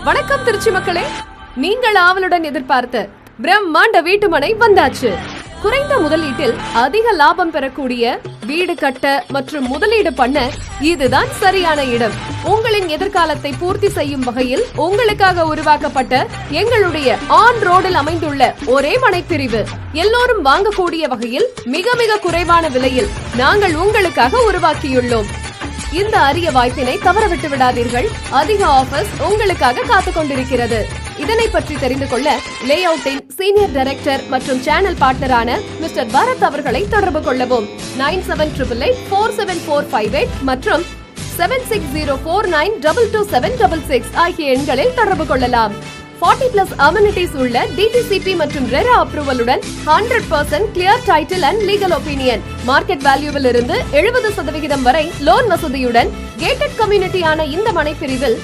வணக்கம் திருச்சி மக்களே, நீங்கள் ஆவலுடன் எதிர்பார்த்த பிரம்மாண்ட வீட்டுமனை வந்தாச்சு. குறைந்த முதலீட்டில் அதிக லாபம் பெறக்கூடிய வீடு கட்ட மற்றும் முதலீடு பண்ண இதுதான் சரியான இடம். உங்களின் எதிர்காலத்தை பூர்த்தி செய்யும் வகையில் உங்களுக்காக உருவாக்கப்பட்ட எங்களுடைய ஆன் ரோடில் அமைந்துள்ள ஒரே மனைப்பிரிவு. எல்லோரும் வாங்கக்கூடிய வகையில் மிக மிக குறைவான விலையில் நாங்கள் உங்களுக்காக உருவாக்கியுள்ளோம். இந்த அரிய வாய்ப்பினை தவறவிட்டு விடாதீர்கள். அதிக ஆஃபர்ஸ் உங்களுக்காக காத்துக் கொண்டிருக்கிறது. இதனை பற்றி தெரிந்து கொள்ள லே அவுட்டின் சீனியர் டைரக்டர் மற்றும் சேனல் பார்ட்னரான மிஸ்டர் பாரத் அவர்களை தொடர்பு கொள்ளவும். 9788474458 மற்றும் 7604922766 ஆகிய எண்களில் தொடர்பு கொள்ளலாம். 40+ amenities உள்ள DTCP மற்றும் RERA அப்ரூவலுடன் 100% clear title and legal opinion. Market வேல்யூவில் இருந்து 70% வரை லோன் வசதியுடன் கேட்டட் கம்யூனிட்டியான இந்த மனைப்பிரிவில்